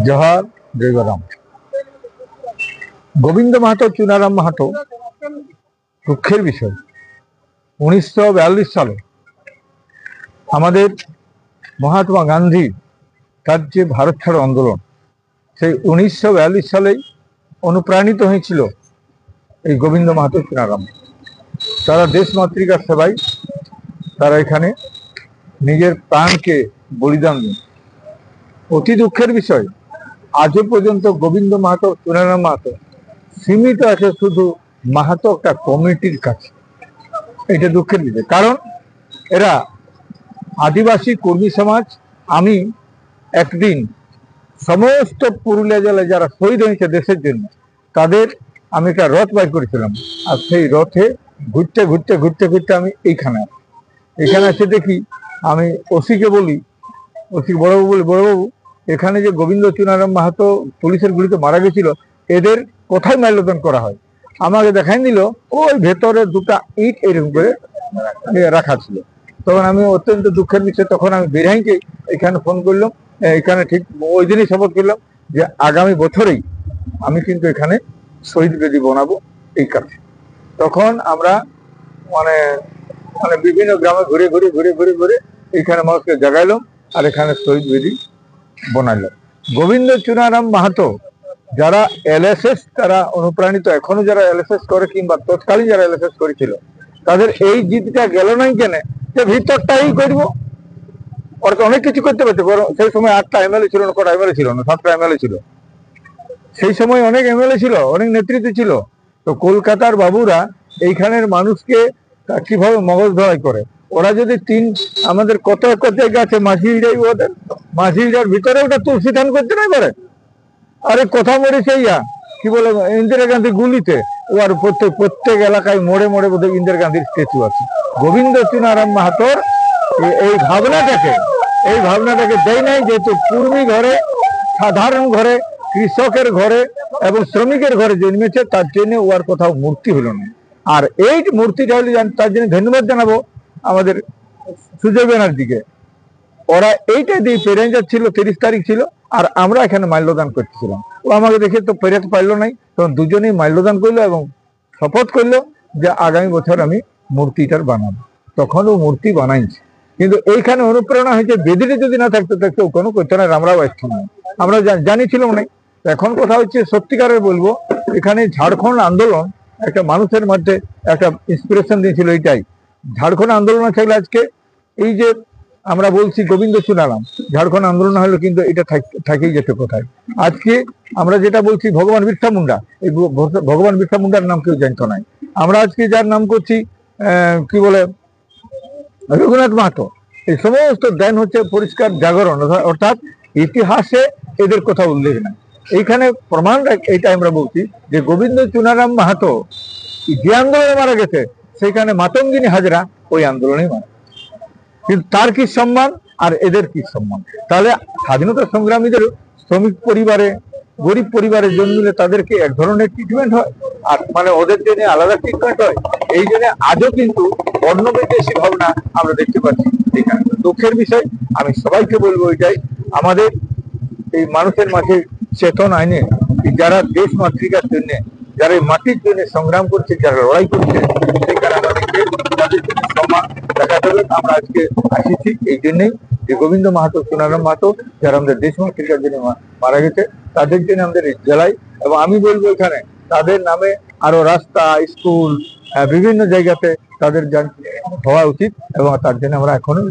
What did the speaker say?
জহার জয়রাম। গোবিন্দ মাহাতো চুনারাম মাহাতো দুঃখের বিষয় 1942 সালে আমাদের মহাত্মা গান্ধী তার যে ভারত ছাড়ো আন্দোলন, সেই 1942 সালেই অনুপ্রাণিত হয়েছিল এই গোবিন্দ মাহাতো চুনারাম। তারা দেশ মাতৃকার সেবায় তারা এখানে নিজের প্রাণকে বলিদান দেন। অতি দুঃখের বিষয়, আজও পর্যন্ত গোবিন্দ মাহাতো চুনারাম মাহাতো সীমিত আছে শুধু মাহাতো একটা কমিটির কাছে। এটা দুঃখের বিষয়, কারণ এরা আদিবাসী কর্মী সমাজ। আমি একদিন সমস্ত পুরুলিয়া জেলায় যারা শহীদ হয়েছে দেশের জন্য, তাদের আমি একটা রথ বাইর করেছিলাম। আর সেই রথে ঘুরতে ঘুরতে ঘুরতে ঘুরতে আমি এখানে এসে দেখি, আমি ওসিকে বলি, ওসি বড়বাবু বলি, বড়বাবু এখানে যে গোবিন্দ চুনারাম মাহাতো পুলিশের গুলিতে মারা গেছিল, এদের কোথায় মাল্যদান করা হয়? আমাকে দেখাই দিল ওই ভেতরে দুটা ইট এরকম করে রাখা ছিল। তখন আমি অত্যন্ত দুঃখের বিষয়, তখন আমি বিরাইকে এখানে ফোন করলাম, এখানে ঠিক ওই দিনই শপথ করলাম যে আগামী বছরেই আমি কিন্তু এখানে শহীদ বেদি বানাবো এই কাজে। তখন আমরা মানে মানে বিভিন্ন গ্রামে ঘুরে ঘুরে ঘুরে ঘুরে ঘুরে এইখানে মানুষকে জাগাইলাম আর এখানে শহীদ বেদি বানাইলাম। গোবিন্দ চুনারাম মাহাতো যারা এলএসএস, তারা অনুপ্রাণিত, এখনো যারা এলএসএস করে কিংবা তৎকালীন যারা এলএসএস করেছিল, তাদের এই জিতটা গেল নাই কেন? যে ভিতরটাই করবো, ওরা তো অনেক কিছু করতে পারছে। সেই সময় 8টা এমএলএ ছিল না, কটা এমএলএ ছিল না, 7টা এমএলএ ছিল। সেই সময় অনেক এমএলএ ছিল, অনেক নেতৃত্ব ছিল। তো কলকাতার বাবুরা এইখানের মানুষকে কিভাবে মগজ ধরাই করে। ওরা যদি আমাদের কত কত জায়গা আছে মাঝিরাই, ওদের মাঝিরার ভিতরে ওটা তুলসী ধান করতে নাই পারে। আরে কথা মরেছে কি বলে ইন্দিরা গান্ধী গুলিতে, ও আর প্রত্যেক এলাকায় মোড়ে মোড়ে বোধহয় ইন্দিরা গান্ধীর স্ট্যাচু আছে। গোবিন্দ চুনারাম মাহাতোর এই ভাবনাটাকে দেয় নাই, যেহেতু কুর্মী ঘরে, সাধারণ ঘরে, কৃষকের ঘরে এবং শ্রমিকের ঘরে জন্মেছে, তার জন্য ওর কোথাও মূর্তি হলো না। আর এই মূর্তিটা হলে তার জন্য ধন্যবাদ জানাবো আমাদের সুজয় ব্যানার্জিকে। ওরা এইটা দিয়ে পেরে যাচ্ছিল, 30 তারিখ ছিল, আর আমরা এখানে মাল্যদান করতেছিলাম। ও আমাকে দেখে তো পেরাতে পারলো নাই, তখন দুজনেই মাল্যদান করলো এবং শপথ করলো যে আগামী বছর আমি মূর্তিটার বানাবো। তখন ও মূর্তি বানাইছে, কিন্তু এইখানে অনুপ্রেরণা হয়েছে বেদিটা যদি না থাকতো কেউ কোনো করতো না, আমরাও আসতো না, আমরা জানিছিলাম না। এখন কথা হচ্ছে সত্যিকারের বলবো, এখানে ঝাড়খণ্ড আন্দোলন একটা মানুষের মধ্যে একটা ইন্সপিরেশন দিয়েছিল। এইটাই ঝাড়খণ্ড আন্দোলন থাকলে আজকে এই যে আমরা বলছি গোবিন্দ চুনারাম, ঝাড়খণ্ড আন্দোলন হলো কিন্তু এটা থাকেই যেত কোথায়। আজকে আমরা যেটা বলছি ভগবান বিরসা মুন্ডা, এই ভগবান বিরসা মুন্ডার নাম কেউ জানতো না। আমরা আজকে যার নাম করছি কি বলে রঘুনাথ মাহাতো, এই সমস্ত দেন হচ্ছে পরিষ্কার জাগরণ, অর্থাৎ ইতিহাসে এদের কথা উল্লেখ নাই। এইখানে প্রমাণ এইটা আমরা বলছি যে গোবিন্দ চুনারাম মাহাতো যে আন্দোলনে মারা গেছে, সেখানে মাতঙ্গিনী হাজরা ওই আন্দোলনেই মারা, কিন্তু তার কি সম্মান আর এদের কি সম্মান? তাহলে স্বাধীনতা সংগ্রামীদের শ্রমিক পরিবারে, গরিব পরিবারে জন্মলে তাদেরকে এক ধরনের ট্রিটমেন্ট হয়, আর মানে ওদের জন্য আলাদা ট্রিটমেন্ট হয়। এই জন্য আজও কিন্তু বর্ণ বিদ্বেষী ভাবনা আমরা দেখতে পাচ্ছি এখানে। দুঃখের বিষয়, আমি সবাইকে বলবো এটাই, আমাদের এই মানুষের মাঝে চেতন আইনে যারা দেশ মাতৃকার জন্য, যারা এই মাটির জন্য সংগ্রাম করছে, যারা লড়াই করছে, সেখানে আমাদেরকে তাদের জন্য সম্মান দেখাতে হবে। আমরা আজকে আসিছি এই জন্যই যে গোবিন্দ মাহাতো চুনারাম মাহাতো যারা আমাদের দেশ মাতৃকার জন্য মারা গেছে, তাদের জন্য আমাদের এই জেলায়, এবং আমি বলবো এখানে তাদের নামে আরো রাস্তা, স্কুল, বিভিন্ন জায়গাতে তাদের হওয়া উচিত, এবং তার জন্য আমরা এখনো